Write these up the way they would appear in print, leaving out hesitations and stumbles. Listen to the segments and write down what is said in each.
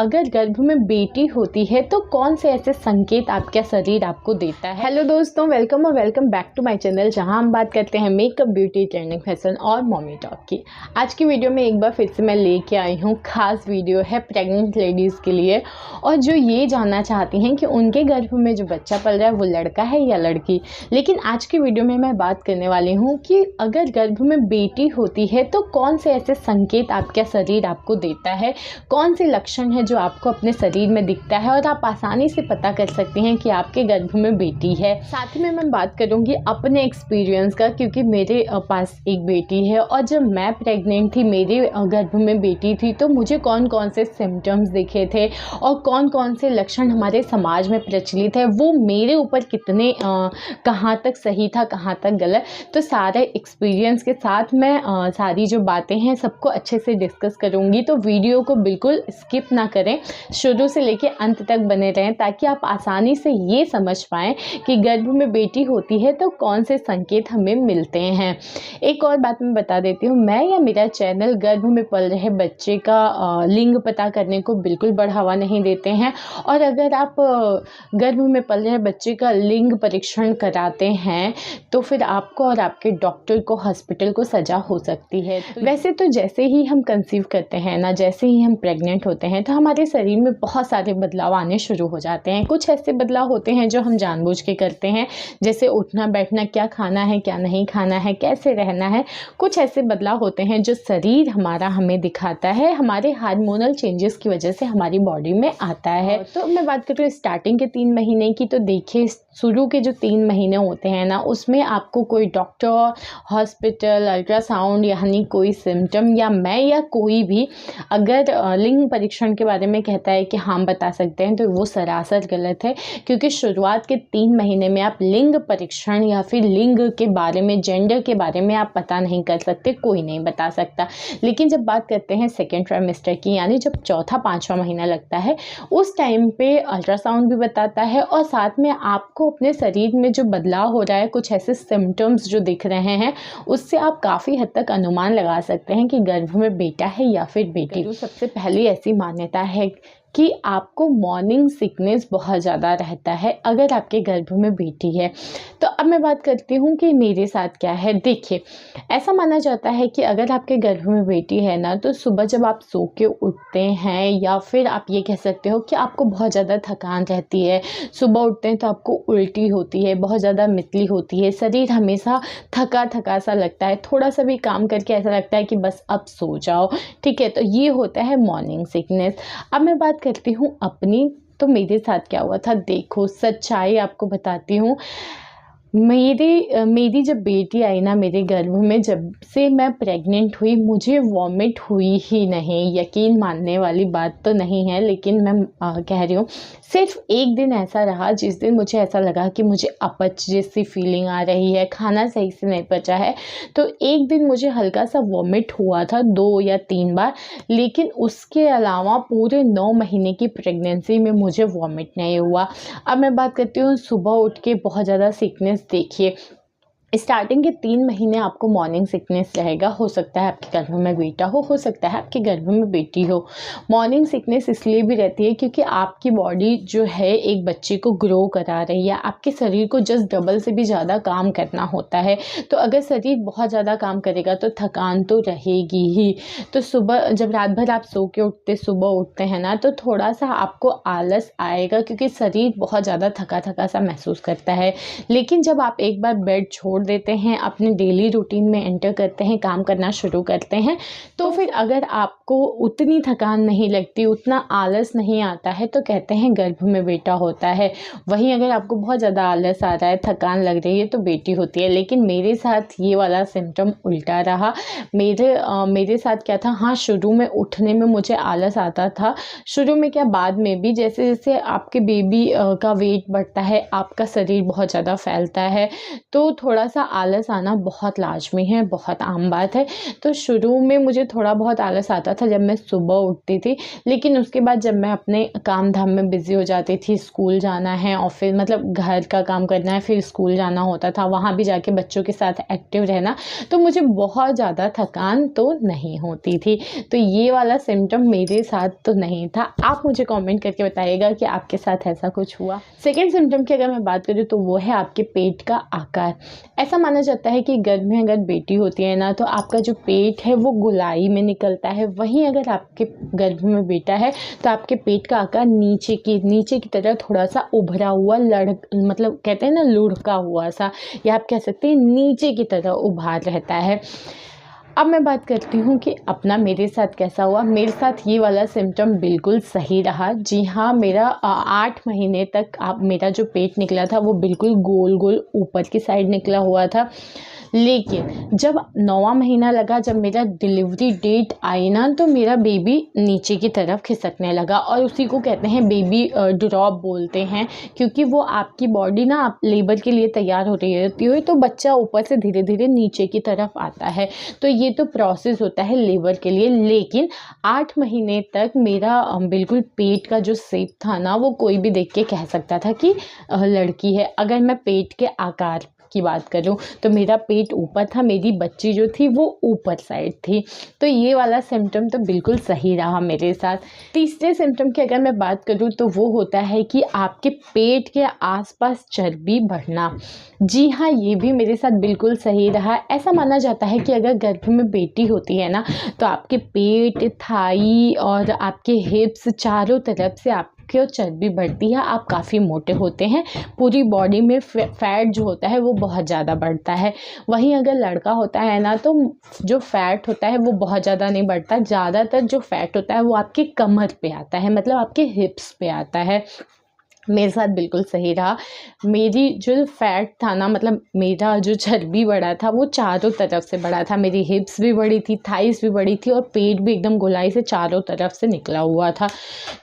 अगर गर्भ में बेटी होती है तो कौन से ऐसे संकेत आपका शरीर आपको देता है। हेलो दोस्तों, वेलकम और welcome back to my channel, जहां हम बात करते हैं मेकअप, ब्यूटी, ट्रेंडिंग, फैशन और मॉमी टॉक की। आज की वीडियो में एक बार फिर से मैं लेके आई हूं, खास वीडियो है प्रेग्नेंट लेडीज़ के लिए, और जो ये जानना चाहती हैं कि उनके गर्भ में जो बच्चा पल रहा है वो लड़का है या लड़की। लेकिन आज की वीडियो में मैं बात करने वाली हूँ कि अगर गर्भ में बेटी होती है तो कौन से ऐसे संकेत आपका शरीर आपको देता है, कौन से लक्षण है जो आपको अपने शरीर में दिखता है और आप आसानी से पता कर सकते हैं कि आपके गर्भ में बेटी है। साथ ही में मैं बात करूंगी अपने एक्सपीरियंस का, क्योंकि मेरे पास एक बेटी है और जब मैं प्रेग्नेंट थी, मेरे गर्भ में बेटी थी, तो मुझे कौन कौन से सिम्टम्स दिखे थे और कौन कौन से लक्षण हमारे समाज में प्रचलित है, वो मेरे ऊपर कितने कहाँ तक सही था, कहाँ तक गलत। तो सारे एक्सपीरियंस के साथ मैं सारी जो बातें हैं सबको अच्छे से डिस्कस करूँगी। तो वीडियो को बिल्कुल स्किप ना करें, शुरू से लेके अंत तक बने रहें, ताकि आप आसानी से ये समझ पाएँ कि गर्भ में बेटी होती है तो कौन से संकेत हमें मिलते हैं। एक और बात मैं बता देती हूँ, मैं या मेरा चैनल गर्भ में पल रहे बच्चे का लिंग पता करने को बिल्कुल बढ़ावा नहीं देते हैं। और अगर आप गर्भ में पल रहे बच्चे का लिंग परीक्षण कराते हैं तो फिर आपको और आपके डॉक्टर को, हॉस्पिटल को सज़ा हो सकती है। वैसे तो जैसे ही हम कंसीव करते हैं ना, जैसे ही हम प्रेग्नेंट होते हैं, तो हमारे शरीर में बहुत सारे बदलाव आने शुरू हो जाते हैं। कुछ ऐसे बदलाव होते हैं जो हम जानबूझ के करते हैं, जैसे उठना बैठना, क्या खाना है क्या नहीं खाना है, कैसे रहना है। कुछ ऐसे बदलाव होते हैं जो शरीर हमारा हमें दिखाता है, हमारे हार्मोनल चेंजेस की वजह से हमारी बॉडी में आता है। तो मैं बात करूँ स्टार्टिंग के 3 महीने की, तो देखिए शुरू के जो 3 महीने होते हैं ना, उसमें आपको कोई डॉक्टर, हॉस्पिटल, अल्ट्रासाउंड यानी कोई सिम्टम, या मैं या कोई भी अगर लिंग परीक्षण के बारे में कहता है कि हम बता सकते हैं, तो वो सरासर गलत है। क्योंकि शुरुआत के 3 महीने में आप लिंग परीक्षण या फिर लिंग के बारे में, जेंडर के बारे में आप पता नहीं कर सकते, कोई नहीं बता सकता। लेकिन जब बात करते हैं सेकेंड ट्राइमेस्टर की, यानी जब चौथा 5वां महीना लगता है, उस टाइम पे अल्ट्रासाउंड भी बताता है और साथ में आपको अपने शरीर में जो बदलाव हो रहा है, कुछ ऐसे सिम्टम्स जो दिख रहे हैं, उससे आप काफ़ी हद तक अनुमान लगा सकते हैं कि गर्भ में बेटा है या फिर बेटी। तो सबसे पहली ऐसी मान्यता है कि आपको मॉर्निंग सिकनेस बहुत ज़्यादा रहता है अगर आपके गर्भ में बेटी है। तो अब मैं बात करती हूँ कि मेरे साथ क्या है। देखिए, ऐसा माना जाता है कि अगर आपके गर्भ में बेटी है ना, तो सुबह जब आप सो के उठते हैं, या फिर आप ये कह सकते हो कि आपको बहुत ज़्यादा थकान रहती है, सुबह उठते हैं तो आपको उल्टी होती है, बहुत ज़्यादा मितली होती है, शरीर हमेशा थका थका सा लगता है, थोड़ा सा भी काम करके ऐसा लगता है कि बस अब सो जाओ। ठीक है, तो ये होता है मॉर्निंग सिकनेस। अब मैं बात करती हूँ अपनी, तो मेरे साथ क्या हुआ था। देखो, सच्चाई आपको बताती हूँ। मेरी जब बेटी आई ना मेरे गर्भ में, जब से मैं प्रेग्नेंट हुई, मुझे वॉमिट हुई ही नहीं। यकीन मानने वाली बात तो नहीं है, लेकिन मैं कह रही हूँ, सिर्फ एक दिन ऐसा रहा जिस दिन मुझे ऐसा लगा कि मुझे अपच जैसी फीलिंग आ रही है, खाना सही से नहीं पचा है, तो एक दिन मुझे हल्का सा वॉमिट हुआ था, 2 या 3 बार। लेकिन उसके अलावा पूरे 9 महीने की प्रेगनेंसी में मुझे वॉमिट नहीं हुआ। अब मैं बात करती हूँ सुबह उठ के बहुत ज़्यादा सिकनेस। देखिए, स्टार्टिंग के 3 महीने आपको मॉर्निंग सिकनेस रहेगा। हो सकता है आपके गर्भ में बेटा हो सकता है आपके गर्भ में बेटी हो। मॉर्निंग सिकनेस इसलिए भी रहती है क्योंकि आपकी बॉडी जो है एक बच्चे को ग्रो करा रही है, आपके शरीर को जस्ट डबल से भी ज़्यादा काम करना होता है। तो अगर शरीर बहुत ज़्यादा काम करेगा तो थकान तो रहेगी ही। तो सुबह जब रात भर आप सो के उठते, सुबह उठते हैं ना, तो थोड़ा सा आपको आलस आएगा, क्योंकि शरीर बहुत ज़्यादा थका थका सा महसूस करता है। लेकिन जब आप एक बार बेड छोड़ देते हैं, अपने डेली रूटीन में एंटर करते हैं, काम करना शुरू करते हैं, तो फिर अगर आपको उतनी थकान नहीं लगती, उतना आलस नहीं आता है, तो कहते हैं गर्भ में बेटा होता है। वहीं अगर आपको बहुत ज़्यादा आलस आ रहा है, थकान लग रही है, तो बेटी होती है। लेकिन मेरे साथ ये वाला सिम्टम उल्टा रहा। मेरे साथ क्या था, हाँ, शुरू में उठने में मुझे आलस आता था। शुरू में क्या, बाद में भी, जैसे जैसे आपके बेबी का वेट बढ़ता है, आपका शरीर बहुत ज़्यादा फैलता है, तो थोड़ा सा आलस आना बहुत लाजमी है, बहुत आम बात है। तो शुरू में मुझे थोड़ा बहुत आलस आता था जब मैं सुबह उठती थी, लेकिन उसके बाद जब मैं अपने काम धाम में बिज़ी हो जाती थी, स्कूल जाना है और फिर मतलब घर का काम करना है, फिर स्कूल जाना होता था, वहाँ भी जाके बच्चों के साथ एक्टिव रहना, तो मुझे बहुत ज़्यादा थकान तो नहीं होती थी। तो ये वाला सिम्टम मेरे साथ तो नहीं था। आप मुझे कमेंट करके बताइएगा कि आपके साथ ऐसा कुछ हुआ। सेकेंड सिम्टम की अगर मैं बात करूँ तो वो है आपके पेट का आकार। ऐसा माना जाता है कि गर्भ में अगर बेटी होती है ना, तो आपका जो पेट है वो गोलाई में निकलता है। वहीं अगर आपके गर्भ में बेटा है तो आपके पेट का आकार नीचे की तरह थोड़ा सा उभरा हुआ मतलब कहते हैं ना लुढ़का हुआ सा, या आप कह सकते हैं नीचे की तरह उभार रहता है। अब मैं बात करती हूँ कि अपना मेरे साथ कैसा हुआ। मेरे साथ ये वाला सिम्टम बिल्कुल सही रहा। जी हाँ, मेरा 8 महीने तक मेरा जो पेट निकला था वो बिल्कुल गोल गोल ऊपर की साइड निकला हुआ था। लेकिन जब 9वां महीना लगा, जब मेरा डिलीवरी डेट आई ना, तो मेरा बेबी नीचे की तरफ खिसकने लगा, और उसी को कहते हैं बेबी ड्रॉप बोलते हैं, क्योंकि वो आपकी बॉडी ना आप लेबर के लिए तैयार हो रही होती है तो बच्चा ऊपर से धीरे धीरे नीचे की तरफ आता है। तो ये तो प्रोसेस होता है लेबर के लिए। लेकिन 8 महीने तक मेरा बिल्कुल पेट का जो शेप था ना, वो कोई भी देख के कह सकता था कि लड़की है। अगर मैं पेट के आकार की बात करूं तो मेरा पेट ऊपर था, मेरी बच्ची जो थी वो ऊपर साइड थी। तो ये वाला सिम्टम तो बिल्कुल सही रहा मेरे साथ। तीसरे सिम्टम की अगर मैं बात करूं तो वो होता है कि आपके पेट के आसपास चर्बी बढ़ना। जी हाँ, ये भी मेरे साथ बिल्कुल सही रहा। ऐसा माना जाता है कि अगर गर्भ में बेटी होती है ना, तो आपके पेट, थाई और आपके हिप्स चारों तरफ से आपकी चर्बी बढ़ती है, आप काफ़ी मोटे होते हैं, पूरी बॉडी में फैट जो होता है वो बहुत ज़्यादा बढ़ता है। वहीं अगर लड़का होता है ना, तो जो फैट होता है वो बहुत ज़्यादा नहीं बढ़ता, ज़्यादातर जो फैट होता है वो आपकी कमर पे आता है, मतलब आपके हिप्स पे आता है। मेरे साथ बिल्कुल सही रहा। मेरी जो फैट था ना, मतलब मेरा जो चर्बी बढ़ा था वो चारों तरफ से बढ़ा था। मेरी हिप्स भी बड़ी थी, थाइस भी बड़ी थी, और पेट भी एकदम गोलाई से चारों तरफ से निकला हुआ था।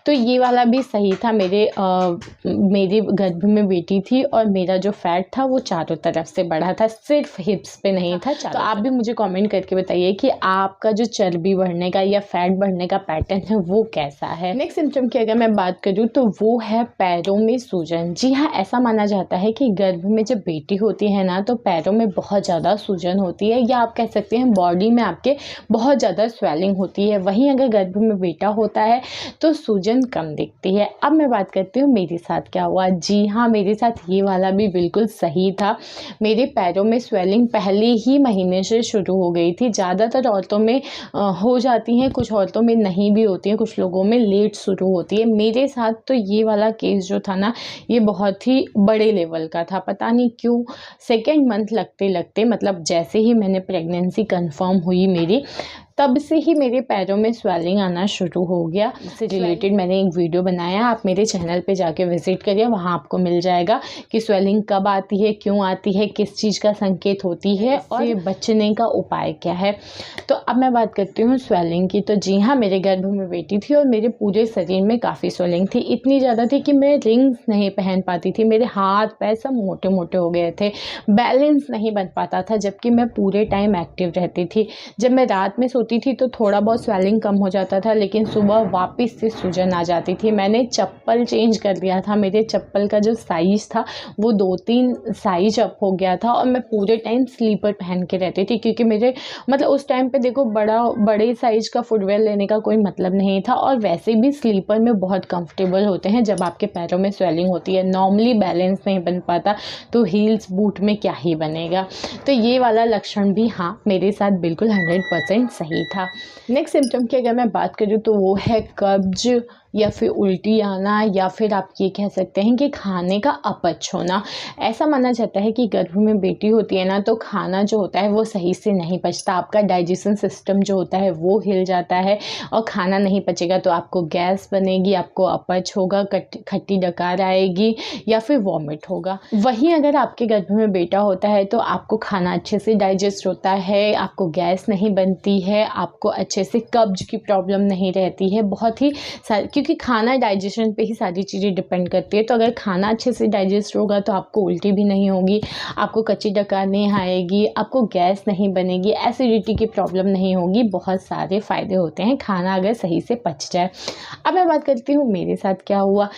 तो ये वाला भी सही था। मेरे गर्भ में बेटी थी और मेरा जो फैट था वो चारों तरफ से बढ़ा था, सिर्फ हिप्स पे नहीं था। तो आप भी मुझे कमेंट करके बताइए कि आपका जो चर्बी बढ़ने का या फैट बढ़ने का पैटर्न है वो कैसा है। नेक्स्ट सिम्टम की अगर मैं बात करूँ तो वो है पैरों में सूजन। जी हाँ, ऐसा माना जाता है कि गर्भ में जब बेटी होती है ना, तो पैरों में बहुत ज़्यादा सूजन होती है, या आप कह सकते हैं बॉडी में आपके बहुत ज़्यादा स्वेलिंग होती है। वहीं अगर गर्भ में बेटा होता है तो सूजन कम दिखती है। अब मैं बात करती हूँ मेरे साथ क्या हुआ। जी हाँ, मेरे साथ ये वाला भी बिल्कुल सही था। मेरे पैरों में स्वेलिंग पहले ही महीने से शुरू हो गई थी। ज़्यादातर औरतों में हो जाती हैं, कुछ औरतों में नहीं भी होती हैं, कुछ लोगों में लेट शुरू होती है। मेरे साथ तो ये वाला केस जो था ना, ये बहुत ही बड़े लेवल का था। पता नहीं क्यों सेकेंड मंथ लगते लगते, मतलब जैसे ही मैंने प्रेगनेंसी कंफर्म हुई मेरी, तब से ही मेरे पैरों में स्वेलिंग आना शुरू हो गया। इससे रिलेटेड मैंने एक वीडियो बनाया, आप मेरे चैनल पे जाके विजिट करिए, वहाँ आपको मिल जाएगा कि स्वेलिंग कब आती है, क्यों आती है, किस चीज़ का संकेत होती है और बचने का उपाय क्या है। तो अब मैं बात करती हूँ स्वेलिंग की। तो जी हाँ, मेरे गर्भ में बेटी थी और मेरे पूरे शरीर में काफ़ी स्वेलिंग थी। इतनी ज़्यादा थी कि मैं रिंग्स नहीं पहन पाती थी, मेरे हाथ पैर सब मोटे मोटे हो गए थे, बैलेंस नहीं बन पाता था, जबकि मैं पूरे टाइम एक्टिव रहती थी। जब मैं रात में होती थी तो थोड़ा बहुत स्वेलिंग कम हो जाता था, लेकिन सुबह वापस से सूजन आ जाती थी। मैंने चप्पल चेंज कर दिया था, मेरे चप्पल का जो साइज़ था वो 2-3 साइज अप हो गया था, और मैं पूरे टाइम स्लीपर पहन के रहती थी, क्योंकि मेरे मतलब उस टाइम पे देखो बड़े साइज़ का फुटवेयर लेने का कोई मतलब नहीं था, और वैसे भी स्लीपर में बहुत कंफर्टेबल होते हैं जब आपके पैरों में स्वेलिंग होती है। नॉर्मली बैलेंस नहीं बन पाता तो हील्स बूट में क्या ही बनेगा। तो ये वाला लक्षण भी हाँ मेरे साथ बिल्कुल 100% सही था। नेक्स्ट सिम्टम की अगर मैं बात करूँ तो वो है कब्ज, या फिर उल्टी आना, या फिर आप ये कह सकते हैं कि खाने का अपच होना। ऐसा माना जाता है कि गर्भ में बेटी होती है ना, तो खाना जो होता है वो सही से नहीं पचता, आपका डाइजेशन सिस्टम जो होता है वो हिल जाता है, और खाना नहीं पचेगा तो आपको गैस बनेगी, आपको अपच होगा, खट्टी डकार आएगी, या फिर वॉमिट होगा। वहीं अगर आपके गर्भ में बेटा होता है तो आपको खाना अच्छे से डाइजेस्ट होता है, आपको गैस नहीं बनती है, आपको अच्छे से कब्ज की प्रॉब्लम नहीं रहती है, बहुत ही क्योंकि क्योंकि खाना डाइजेशन पे ही सारी चीज़ें डिपेंड करती है। तो अगर खाना अच्छे से डाइजेस्ट होगा तो आपको उल्टी भी नहीं होगी, आपको कच्ची डकार नहीं आएगी, आपको गैस नहीं बनेगी, एसिडिटी की प्रॉब्लम नहीं होगी। बहुत सारे फ़ायदे होते हैं खाना अगर सही से पच जाए। अब मैं बात करती हूँ मेरे साथ क्या हुआ।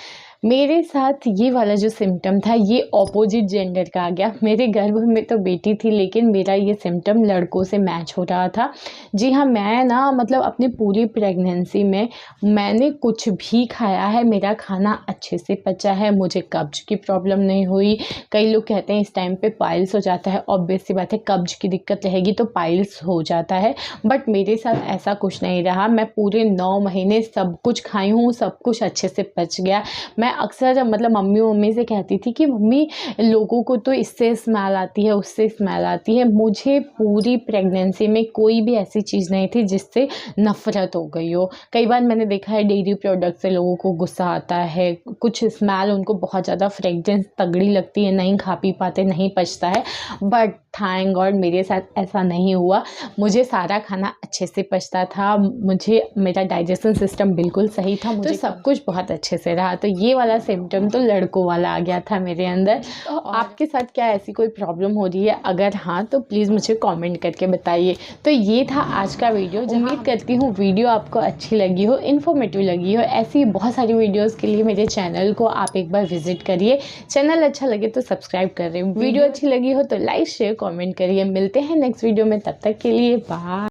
मेरे साथ ये वाला जो सिम्टम था ये ऑपोजिट जेंडर का आ गया। मेरे गर्भ में तो बेटी थी लेकिन मेरा ये सिम्टम लड़कों से मैच हो रहा था। जी हाँ, मैं ना मतलब अपनी पूरी प्रेगनेंसी में मैंने कुछ भी खाया है, मेरा खाना अच्छे से पचा है, मुझे कब्ज की प्रॉब्लम नहीं हुई। कई लोग कहते हैं इस टाइम पे पाइल्स हो जाता है, ऑब्वियस सी बात है कब्ज की दिक्कत रहेगी तो पाइल्स हो जाता है, बट मेरे साथ ऐसा कुछ नहीं रहा। मैं पूरे 9 महीने सब कुछ खाई हूँ, सब कुछ अच्छे से पच गया। मैं अक्सर मतलब मम्मी से कहती थी कि मम्मी लोगों को तो इससे स्मेल आती है, उससे स्मेल आती है। मुझे पूरी प्रेगनेंसी में कोई भी ऐसी चीज़ नहीं थी जिससे नफ़रत हो गई हो। कई बार मैंने देखा है डेयरी प्रोडक्ट से लोगों को गुस्सा आता है, कुछ स्मेल उनको बहुत ज़्यादा फ्रेगरेंस तगड़ी लगती है, नहीं खा पी पाते, नहीं पचता है, बट थैंक गॉड मेरे साथ ऐसा नहीं हुआ। मुझे सारा खाना अच्छे से पचता था, मुझे मेरा डाइजेशन सिस्टम बिल्कुल सही था, मुझे तो सब कुछ बहुत अच्छे से रहा। तो ये वाला सिम्टम तो लड़कों वाला आ गया था मेरे अंदर। तो आपके साथ क्या ऐसी कोई प्रॉब्लम हो रही है? अगर हाँ तो प्लीज़ मुझे कमेंट करके बताइए। तो ये था आज का वीडियो। उम्मीद करती हूँ वीडियो आपको अच्छी लगी हो, इन्फॉर्मेटिव लगी हो। ऐसी बहुत सारी वीडियोस के लिए मेरे चैनल को आप एक बार विजिट करिए। चैनल अच्छा लगे तो सब्सक्राइब करें, वीडियो अच्छी लगी हो तो लाइक शेयर कमेंट करिए। मिलते हैं नेक्स्ट वीडियो में, तब तक के लिए बाय।